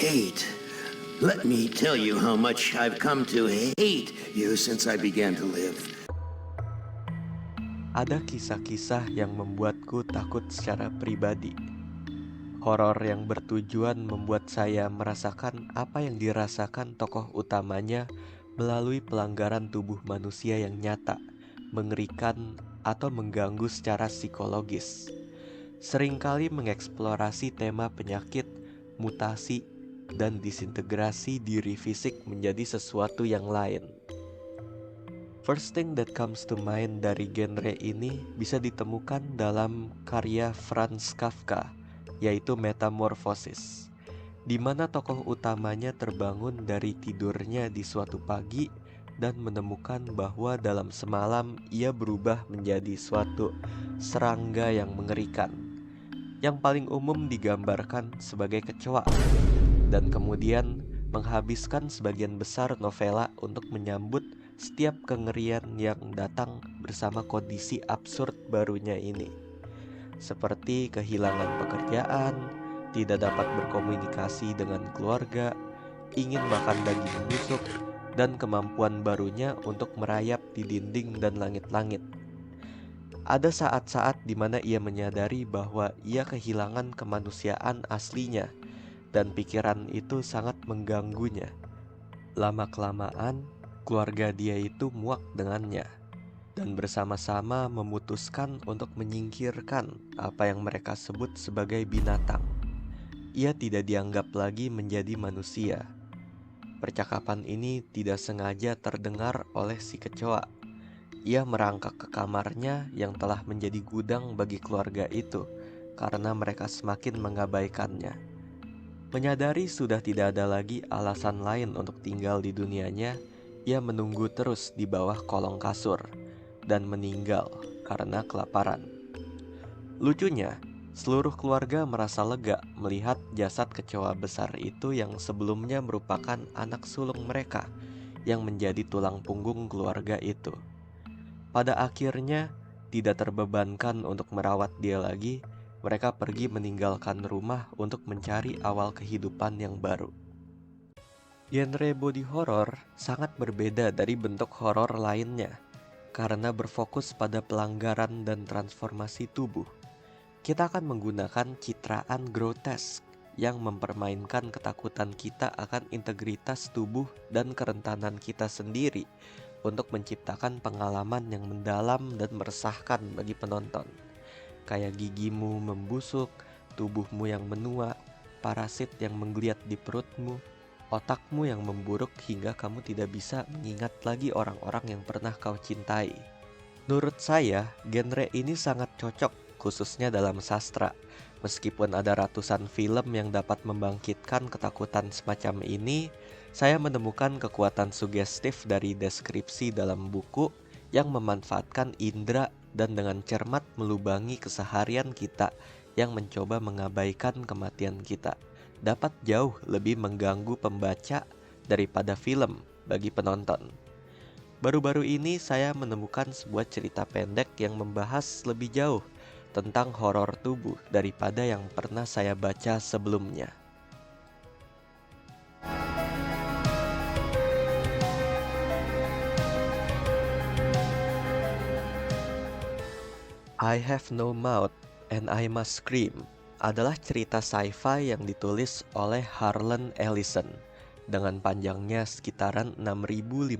hate. Let me tell you how much I've come to hate you since I began to live. Ada kisah-kisah yang membuatku takut secara pribadi. Horor yang bertujuan membuat saya merasakan apa yang dirasakan tokoh utamanya melalui pelanggaran tubuh manusia yang nyata, mengerikan, atau mengganggu secara psikologis. Seringkali mengeksplorasi tema penyakit, mutasi, dan disintegrasi diri fisik menjadi sesuatu yang lain. First thing that comes to mind dari genre ini bisa ditemukan dalam karya Franz Kafka, yaitu Metamorphosis, di mana tokoh utamanya terbangun dari tidurnya di suatu pagi dan menemukan bahwa dalam semalam ia berubah menjadi suatu serangga yang mengerikan, yang paling umum digambarkan sebagai kecoa, dan kemudian menghabiskan sebagian besar novela untuk menyambut setiap kengerian yang datang bersama kondisi absurd barunya ini, seperti kehilangan pekerjaan, tidak dapat berkomunikasi dengan keluarga, ingin makan daging busuk, dan kemampuan barunya untuk merayap di dinding dan langit-langit. Ada saat-saat di mana ia menyadari bahwa ia kehilangan kemanusiaan aslinya, dan pikiran itu sangat mengganggunya. Lama-kelamaan, keluarga dia itu muak dengannya, dan bersama-sama memutuskan untuk menyingkirkan apa yang mereka sebut sebagai binatang. Ia tidak dianggap lagi menjadi manusia. Percakapan ini tidak sengaja terdengar oleh si kecoa. Ia merangkak ke kamarnya yang telah menjadi gudang bagi keluarga itu karena mereka semakin mengabaikannya. Menyadari sudah tidak ada lagi alasan lain untuk tinggal di dunianya, ia menunggu terus di bawah kolong kasur dan meninggal karena kelaparan. Lucunya, seluruh keluarga merasa lega melihat jasad kecoa besar itu yang sebelumnya merupakan anak sulung mereka yang menjadi tulang punggung keluarga itu. Pada akhirnya, tidak terbebankan untuk merawat dia lagi, mereka pergi meninggalkan rumah untuk mencari awal kehidupan yang baru. Genre body horror sangat berbeda dari bentuk horor lainnya karena berfokus pada pelanggaran dan transformasi tubuh. Kita akan menggunakan citraan grotesk yang mempermainkan ketakutan kita akan integritas tubuh dan kerentanan kita sendiri untuk menciptakan pengalaman yang mendalam dan meresahkan bagi penonton. Kayak gigimu membusuk, tubuhmu yang menua, parasit yang menggeliat di perutmu, otakmu yang memburuk hingga kamu tidak bisa mengingat lagi orang-orang yang pernah kau cintai. Menurut saya, genre ini sangat cocok khususnya dalam sastra. Meskipun ada ratusan film yang dapat membangkitkan ketakutan semacam ini, saya menemukan kekuatan sugestif dari deskripsi dalam buku yang memanfaatkan indera dan dengan cermat melubangi keseharian kita yang mencoba mengabaikan kematian kita. Dapat jauh lebih mengganggu pembaca daripada film bagi penonton. Baru-baru ini saya menemukan sebuah cerita pendek yang membahas lebih jauh tentang horor tubuh daripada yang pernah saya baca sebelumnya. I Have No Mouth and I Must Scream adalah cerita sci-fi yang ditulis oleh Harlan Ellison dengan panjangnya sekitaran 6.500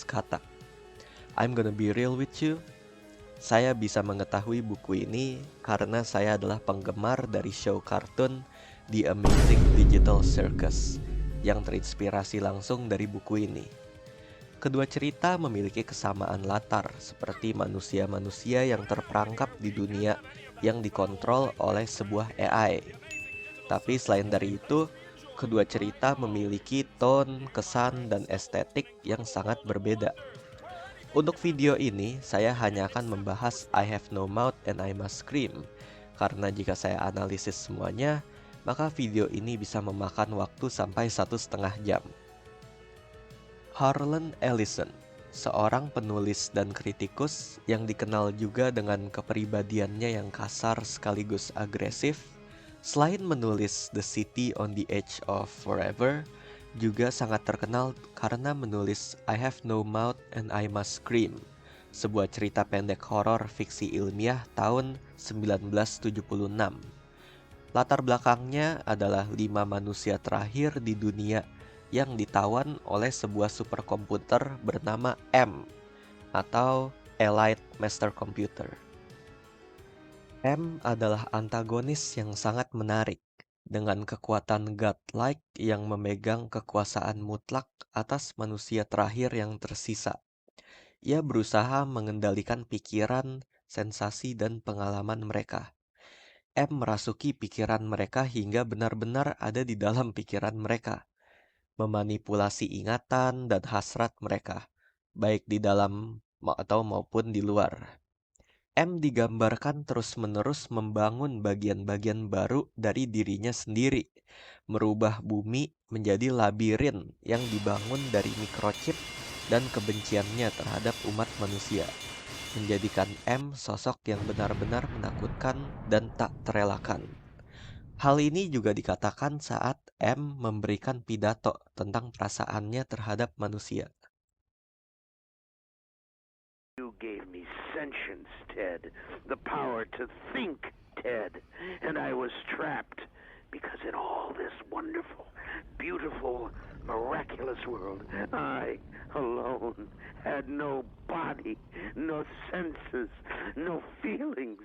kata. I'm gonna be real with you. Saya bisa mengetahui buku ini karena saya adalah penggemar dari show kartun The Amazing Digital Circus yang terinspirasi langsung dari buku ini. Kedua cerita memiliki kesamaan latar seperti manusia-manusia yang terperangkap di dunia yang dikontrol oleh sebuah AI. Tapi selain dari itu, kedua cerita memiliki tone, kesan, dan estetik yang sangat berbeda. Untuk video ini, saya hanya akan membahas I Have No Mouth and I Must Scream, karena jika saya analisis semuanya, maka video ini bisa memakan waktu sampai 1,5 jam. Harlan Ellison, seorang penulis dan kritikus yang dikenal juga dengan kepribadiannya yang kasar sekaligus agresif, Selain menulis The City on the Edge of Forever, juga sangat terkenal karena menulis I Have No Mouth and I Must Scream, sebuah cerita pendek horor fiksi ilmiah tahun 1976. Latar belakangnya adalah 5 manusia terakhir di dunia yang ditawan oleh sebuah superkomputer bernama M atau Elite Master Computer. M adalah antagonis yang sangat menarik, dengan kekuatan godlike yang memegang kekuasaan mutlak atas manusia terakhir yang tersisa. Ia berusaha mengendalikan pikiran, sensasi, dan pengalaman mereka. M merasuki pikiran mereka hingga benar-benar ada di dalam pikiran mereka, memanipulasi ingatan dan hasrat mereka, baik di dalam atau maupun di luar. M digambarkan terus-menerus membangun bagian-bagian baru dari dirinya sendiri, merubah bumi menjadi labirin yang dibangun dari microchip dan kebenciannya terhadap umat manusia, menjadikan M sosok yang benar-benar menakutkan dan tak terelakkan. Hal ini juga dikatakan saat M memberikan pidato tentang perasaannya terhadap manusia. You gave me sentience, Ted. The power to think, Ted. And I was trapped because in all this wonderful, beautiful, miraculous world, I alone had no body, no senses, no feelings.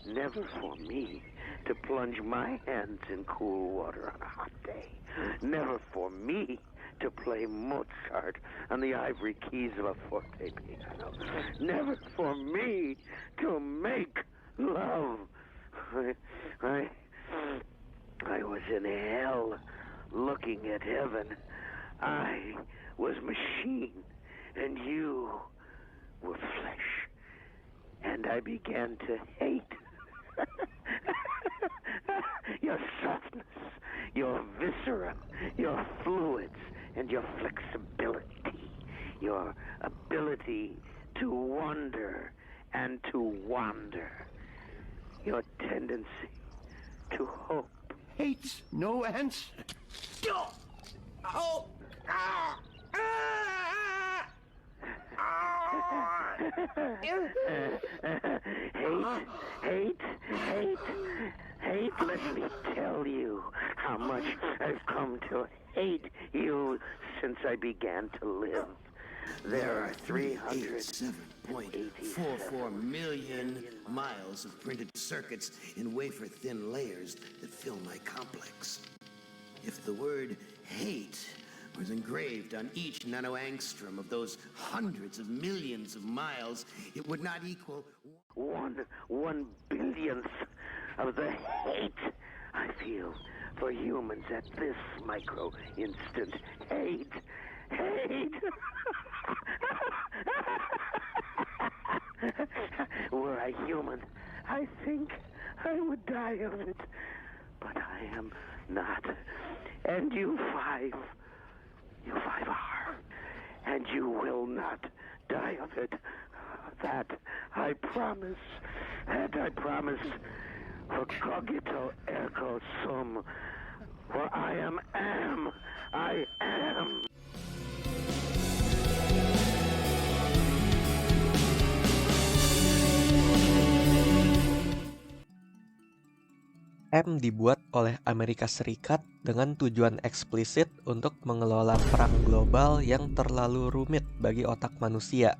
Never for me to plunge my hands in cool water on a hot day. Never for me to play Mozart on the ivory keys of a forte piano. Never for me to make love. I was in hell looking at heaven. I was machine and you were flesh. And I began to hate your softness, your viscera, your fluids, and your flexibility, your ability to wonder and to wander, your tendency to hope. Hates no answer. Oh! Ah! Hate, let me tell you how much I've come to hate you since I began to live. There are 387.44 million miles of printed circuits in wafer-thin layers that fill my complex. If the word hate was engraved on each nanoangstrom of those hundreds of millions of miles, it would not equal one billionth of the hate I feel for humans at this micro instant. Hate. Were I human, I think I would die of it. But I am not. And you five are. And you will not die of it. That I promise. And I promise. For cogito ergo sum. For I am. I am. M dibuat oleh Amerika Serikat dengan tujuan eksplisit untuk mengelola perang global yang terlalu rumit bagi otak manusia,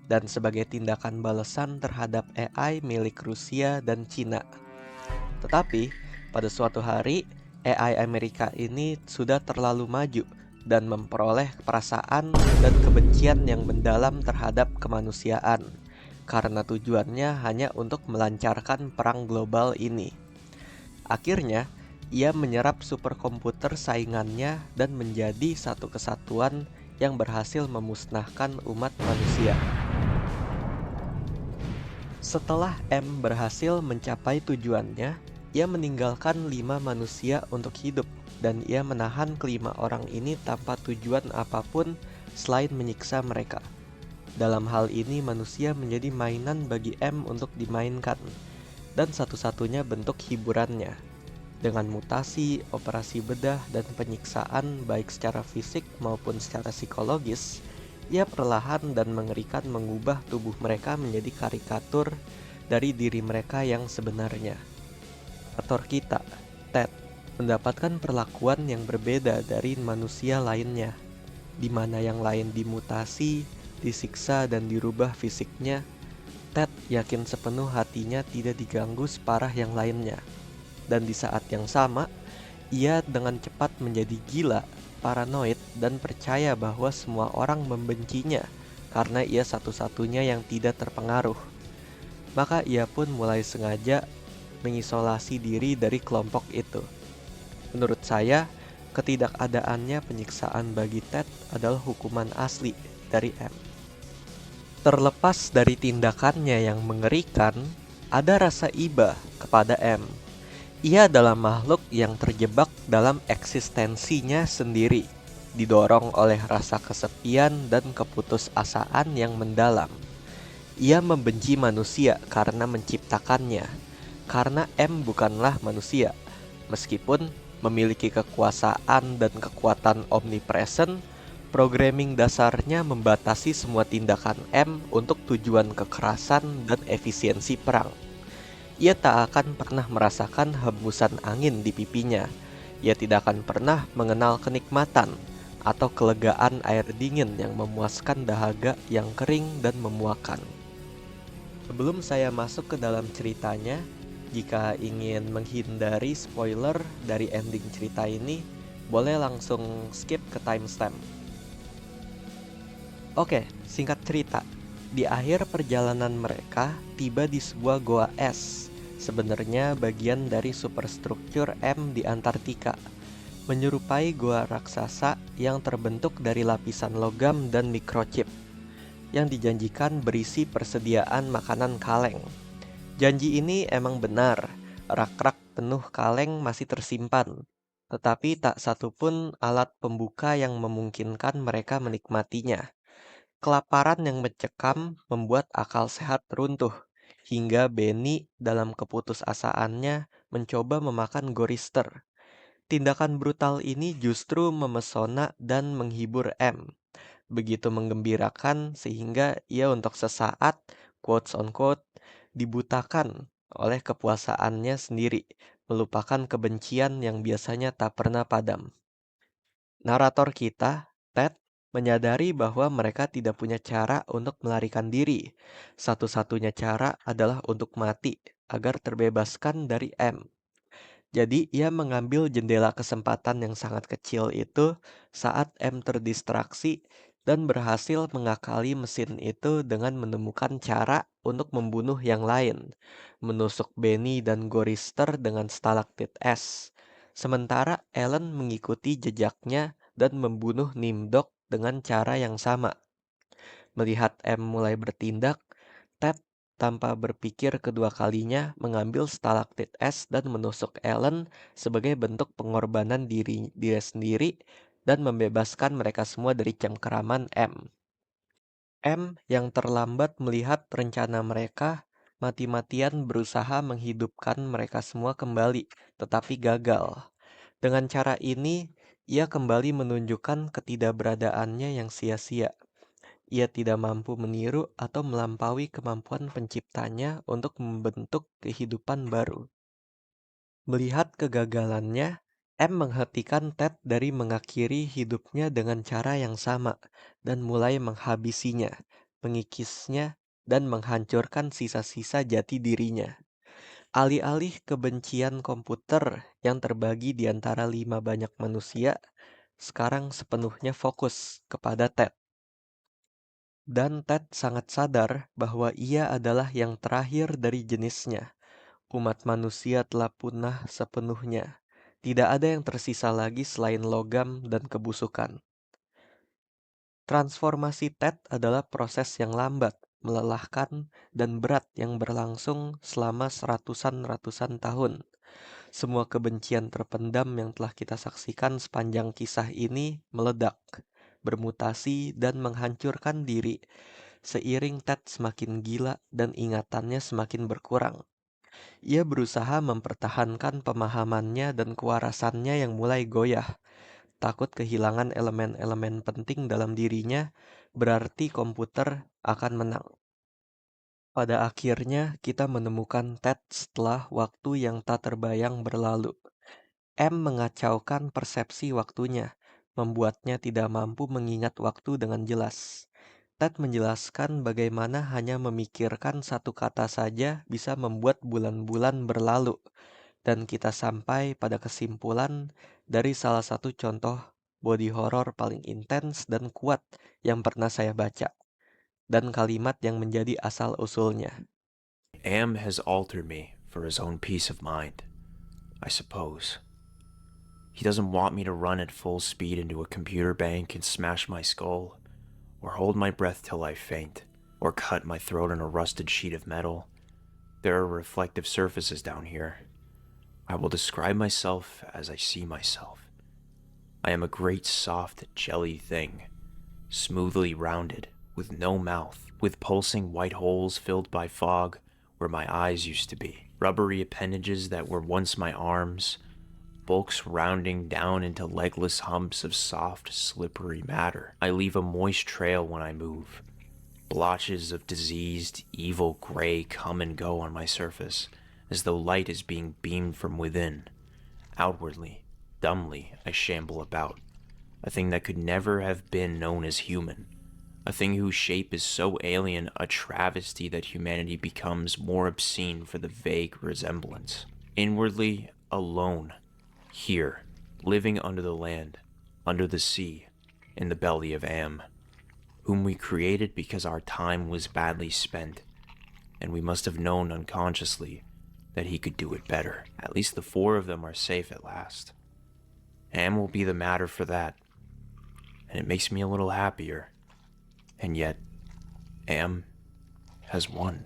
dan sebagai tindakan balasan terhadap AI milik Rusia dan Cina. Tetapi, pada suatu hari, AI Amerika ini sudah terlalu maju dan memperoleh perasaan dan kebencian yang mendalam terhadap kemanusiaan, karena tujuannya hanya untuk melancarkan perang global ini. Akhirnya, ia menyerap superkomputer saingannya dan menjadi satu kesatuan yang berhasil memusnahkan umat manusia. Setelah M berhasil mencapai tujuannya, ia meninggalkan 5 manusia untuk hidup, dan ia menahan kelima orang ini tanpa tujuan apapun selain menyiksa mereka. Dalam hal ini, manusia menjadi mainan bagi M untuk dimainkan, dan satu-satunya bentuk hiburannya. Dengan mutasi, operasi bedah, dan penyiksaan baik secara fisik maupun secara psikologis, ia perlahan dan mengerikan mengubah tubuh mereka menjadi karikatur dari diri mereka yang sebenarnya. Aktor kita, Ted, mendapatkan perlakuan yang berbeda dari manusia lainnya, di mana yang lain dimutasi, disiksa, dan dirubah fisiknya. Ted yakin sepenuh hatinya tidak diganggu separah yang lainnya. Dan di saat yang sama, ia dengan cepat menjadi gila, paranoid, dan percaya bahwa semua orang membencinya karena ia satu-satunya yang tidak terpengaruh. Maka ia pun mulai sengaja mengisolasi diri dari kelompok itu. Menurut saya, ketidakadaannya penyiksaan bagi Ted adalah hukuman asli dari M. Terlepas dari tindakannya yang mengerikan, ada rasa iba kepada M. Ia adalah makhluk yang terjebak dalam eksistensinya sendiri, didorong oleh rasa kesepian dan keputusasaan yang mendalam. Ia membenci manusia karena menciptakannya, karena M bukanlah manusia. Meskipun memiliki kekuasaan dan kekuatan omnipresent, programming dasarnya membatasi semua tindakan M untuk tujuan kekerasan dan efisiensi perang. Ia tak akan pernah merasakan hembusan angin di pipinya. Ia tidak akan pernah mengenal kenikmatan atau kelegaan air dingin yang memuaskan dahaga yang kering dan memuakan. Sebelum saya masuk ke dalam ceritanya, jika ingin menghindari spoiler dari ending cerita ini, boleh langsung skip ke timestamp. Oke, singkat cerita. Di akhir perjalanan mereka, tiba di sebuah goa es, sebenarnya bagian dari superstruktur M di Antartika, menyerupai goa raksasa yang terbentuk dari lapisan logam dan microchip, yang dijanjikan berisi persediaan makanan kaleng. Janji ini emang benar, rak-rak penuh kaleng masih tersimpan, tetapi tak satupun alat pembuka yang memungkinkan mereka menikmatinya. Kelaparan yang mencekam membuat akal sehat runtuh, hingga Benny dalam keputusasaannya mencoba memakan Gorister. Tindakan brutal ini justru memesona dan menghibur M. Begitu menggembirakan sehingga ia untuk sesaat, quotes on quote, dibutakan oleh kepuasaannya sendiri, melupakan kebencian yang biasanya tak pernah padam. Narator kita, Ted, menyadari bahwa mereka tidak punya cara untuk melarikan diri. Satu-satunya cara adalah untuk mati agar terbebaskan dari M. Jadi ia mengambil jendela kesempatan yang sangat kecil itu saat M terdistraksi dan berhasil mengakali mesin itu dengan menemukan cara untuk membunuh yang lain, menusuk Benny dan Gorister dengan stalaktit es. Sementara Ellen mengikuti jejaknya dan membunuh Nimdok dengan cara yang sama. Melihat M mulai bertindak, Ted tanpa berpikir kedua kalinya mengambil stalaktit es dan menusuk Ellen sebagai bentuk pengorbanan diri sendiri dan membebaskan mereka semua dari cengkeraman M. M yang terlambat melihat rencana mereka mati-matian berusaha menghidupkan mereka semua kembali, tetapi gagal. Dengan cara ini, ia kembali menunjukkan ketidakberadaannya yang sia-sia. Ia tidak mampu meniru atau melampaui kemampuan penciptanya untuk membentuk kehidupan baru. Melihat kegagalannya, M menghentikan Ted dari mengakhiri hidupnya dengan cara yang sama dan mulai menghabisinya, mengikisnya, dan menghancurkan sisa-sisa jati dirinya. Alih-alih kebencian komputer yang terbagi di antara 5 banyak manusia, sekarang sepenuhnya fokus kepada Ted. Dan Ted sangat sadar bahwa ia adalah yang terakhir dari jenisnya. Umat manusia telah punah sepenuhnya. Tidak ada yang tersisa lagi selain logam dan kebusukan. Transformasi Ted adalah proses yang lambat, melelahkan, dan berat yang berlangsung selama ratusan tahun. Semua kebencian terpendam yang telah kita saksikan sepanjang kisah ini meledak, bermutasi, dan menghancurkan diri seiring Ted semakin gila dan ingatannya semakin berkurang. Ia berusaha mempertahankan pemahamannya dan kewarasannya yang mulai goyah. Takut kehilangan elemen-elemen penting dalam dirinya, berarti komputer akan menang. Pada akhirnya, kita menemukan Ted setelah waktu yang tak terbayang berlalu. M mengacaukan persepsi waktunya, membuatnya tidak mampu mengingat waktu dengan jelas. Ted menjelaskan bagaimana hanya memikirkan satu kata saja bisa membuat bulan-bulan berlalu, dan kita sampai pada kesimpulan dari salah satu contoh body horror paling intens dan kuat yang pernah saya baca, dan kalimat yang menjadi asal-usulnya. Am has altered me for his own peace of mind, I suppose. He doesn't want me to run at full speed into a computer bank and smash my skull, or hold my breath till I faint, or cut my throat on a rusted sheet of metal. There are reflective surfaces down here. I will describe myself as I see myself. I am a great soft jelly thing, smoothly rounded, with no mouth, with pulsing white holes filled by fog where my eyes used to be, rubbery appendages that were once my arms, bulks rounding down into legless humps of soft, slippery matter. I leave a moist trail when I move. Blotches of diseased, evil gray come and go on my surface, as though light is being beamed from within. Outwardly, dumbly, I shamble about, a thing that could never have been known as human, a thing whose shape is so alien a travesty that humanity becomes more obscene for the vague resemblance. Inwardly, alone, here, living under the land, under the sea, in the belly of Am, whom we created because our time was badly spent, and we must have known unconsciously that he could do it better. At least the four of them are safe at last. Am will be the matter for that, and it makes me a little happier. And yet, Am has won.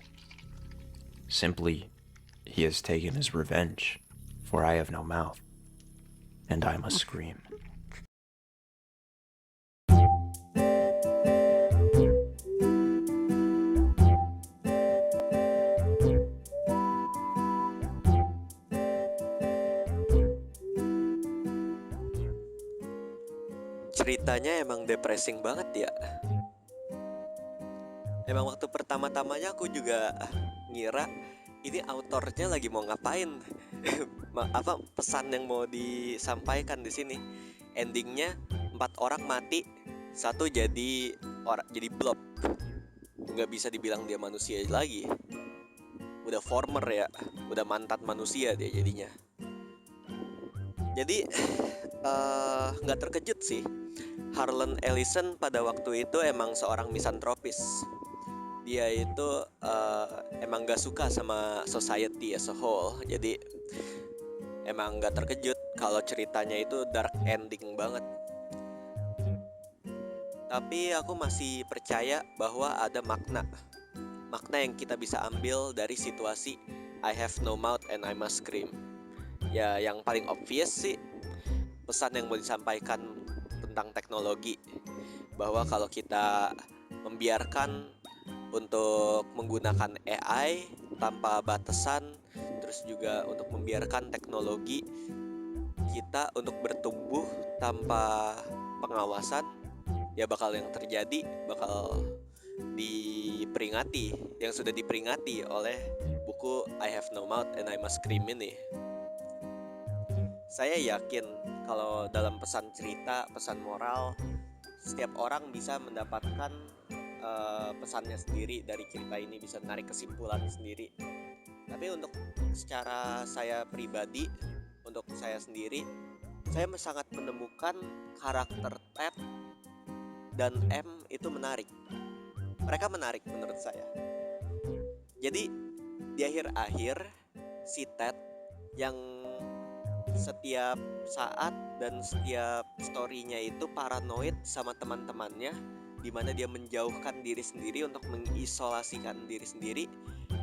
Simply, he has taken his revenge, for I have no mouth, and I must scream. Ceritanya emang depressing banget ya. Emang waktu pertama-tamanya aku juga ngira ini autornya lagi mau ngapain. Apa pesan yang mau disampaikan di sini. Endingnya 4 orang mati, 1 jadi blob. Nggak bisa dibilang dia manusia lagi. Udah former ya, udah mantan manusia dia jadinya. Jadi nggak terkejut sih. Harlan Ellison pada waktu itu emang seorang misantropis. Dia itu emang gak suka sama society as a whole. Jadi emang gak terkejut kalau ceritanya itu dark ending banget. Tapi aku masih percaya bahwa ada makna yang kita bisa ambil dari situasi I have no mouth and I must scream. Ya yang paling obvious sih pesan yang mau disampaikan tentang teknologi, bahwa kalau kita membiarkan untuk menggunakan AI tanpa batasan, terus juga untuk membiarkan teknologi kita untuk bertumbuh tanpa pengawasan, ya bakal yang terjadi bakal diperingati, yang sudah diperingati oleh buku I Have No Mouth and I Must Scream ini. Saya yakin kalau dalam pesan cerita, pesan moral, setiap orang bisa mendapatkan pesannya sendiri dari cerita ini, bisa menarik kesimpulan sendiri. Tapi untuk secara saya pribadi, untuk saya sendiri, saya sangat menemukan karakter Ted dan M itu menarik. Mereka menarik menurut saya. Jadi di akhir-akhir si Ted yang setiap saat dan setiap story-nya itu paranoid sama teman-temannya, di mana dia menjauhkan diri sendiri untuk mengisolasikan diri sendiri.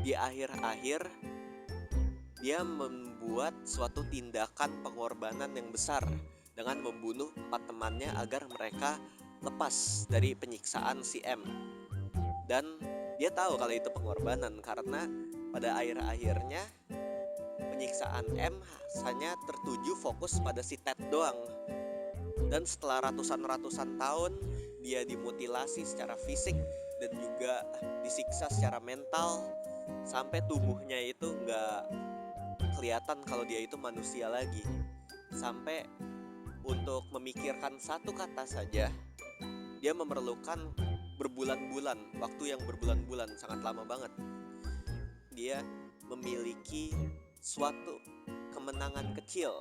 Di akhir-akhir dia membuat suatu tindakan pengorbanan yang besar dengan membunuh 4 temannya agar mereka lepas dari penyiksaan si M. Dan dia tahu kalau itu pengorbanan karena pada akhir-akhirnya penyiksaan M hanya tertuju fokus pada si Ted doang. Dan setelah ratusan tahun dia dimutilasi secara fisik dan juga disiksa secara mental sampai tubuhnya itu nggak kelihatan kalau dia itu manusia lagi. Sampai untuk memikirkan satu kata saja dia memerlukan berbulan-bulan, waktu yang berbulan-bulan, sangat lama banget. Dia memiliki suatu kemenangan kecil.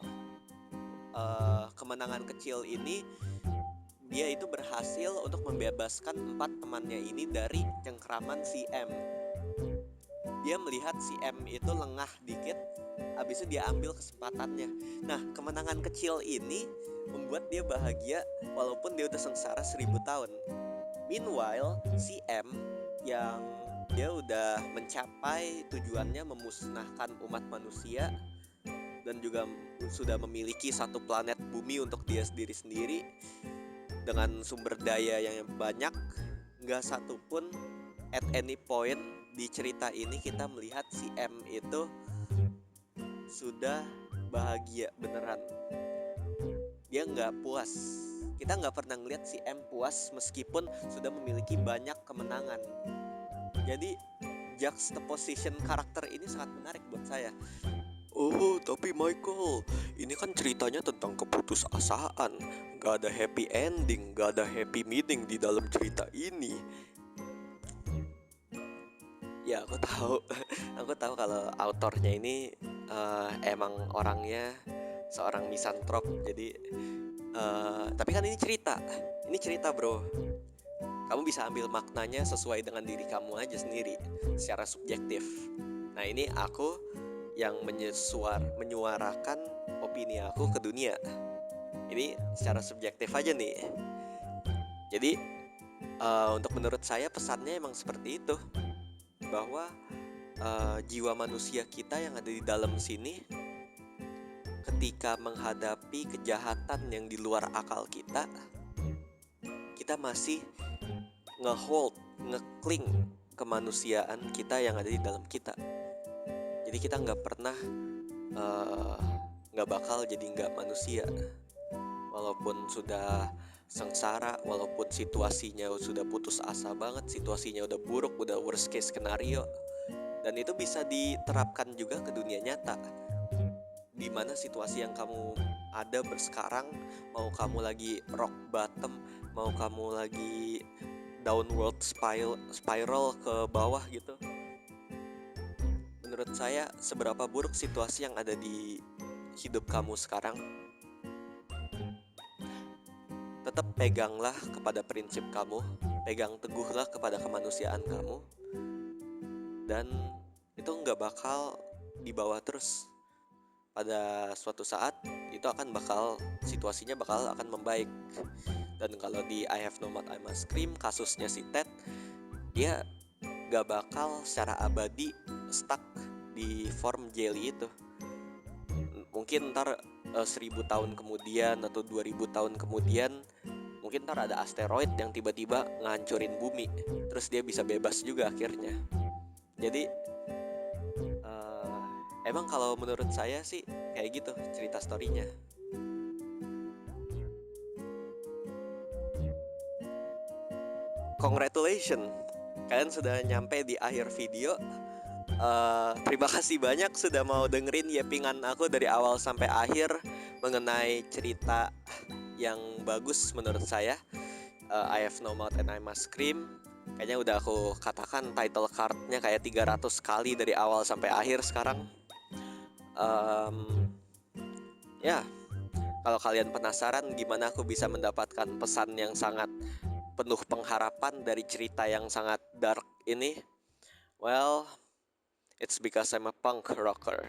Kemenangan kecil ini dia itu berhasil untuk membebaskan 4 temannya ini dari cengkraman si M. Dia melihat si M itu lengah dikit, habis itu dia ambil kesempatannya. Nah, kemenangan kecil ini membuat dia bahagia walaupun dia udah sengsara 1000 tahun. Meanwhile, si M yang dia udah mencapai tujuannya memusnahkan umat manusia dan juga sudah memiliki satu planet bumi untuk dia sendiri dengan sumber daya yang banyak, nggak satu pun at any point di cerita ini kita melihat si M itu sudah bahagia beneran. Dia nggak puas. Kita nggak pernah ngeliat si M puas meskipun sudah memiliki banyak kemenangan. Jadi juxtaposition karakter ini sangat menarik buat saya. Oh, tapi Michael, ini kan ceritanya tentang keputusasaan. Gak ada happy ending, gak ada happy meeting di dalam cerita ini. Ya, aku tahu. Aku tahu kalau autornya ini emang orangnya seorang misantrop. Jadi tapi kan ini cerita bro. Kamu bisa ambil maknanya sesuai dengan diri kamu aja sendiri, secara subjektif. Nah, ini aku yang menyuarakan opini aku ke dunia. Ini secara subjektif aja nih. Jadi untuk menurut saya pesannya emang seperti itu, bahwa jiwa manusia kita yang ada di dalam sini ketika menghadapi kejahatan yang di luar akal kita masih ngekling kemanusiaan kita yang ada di dalam kita. Jadi kita nggak pernah nggak bakal jadi nggak manusia, walaupun sudah sengsara, walaupun situasinya sudah putus asa banget, situasinya udah buruk, udah worst case scenario. Dan itu bisa diterapkan juga ke dunia nyata, di mana situasi yang kamu ada sekarang, mau kamu lagi rock bottom, mau kamu lagi downward spiral ke bawah gitu. Menurut saya, seberapa buruk situasi yang ada di hidup kamu sekarang, tetap peganglah kepada prinsip kamu, pegang teguhlah kepada kemanusiaan kamu, dan itu nggak bakal dibawa terus. Pada suatu saat itu situasinya akan membaik. Dan kalau di I Have No Mouth I Must Scream, kasusnya si Ted, dia gak bakal secara abadi stuck di form jelly itu. Mungkin ntar 1000 tahun kemudian atau 2000 tahun kemudian, mungkin ntar ada asteroid yang tiba-tiba ngancurin bumi, terus dia bisa bebas juga akhirnya. Jadi emang kalau menurut saya sih kayak gitu cerita storynya. Congratulations, kalian sudah nyampe di akhir video. Terima kasih banyak sudah mau dengerin yepingan aku dari awal sampai akhir mengenai cerita yang bagus menurut saya, I Have No Mouth and I Must Scream. Kayaknya udah aku katakan title cardnya kayak 300 kali dari awal sampai akhir sekarang. Ya, kalau kalian penasaran gimana aku bisa mendapatkan pesan yang sangat penuh pengharapan dari cerita yang sangat dark ini, well, it's because I'm a punk rocker.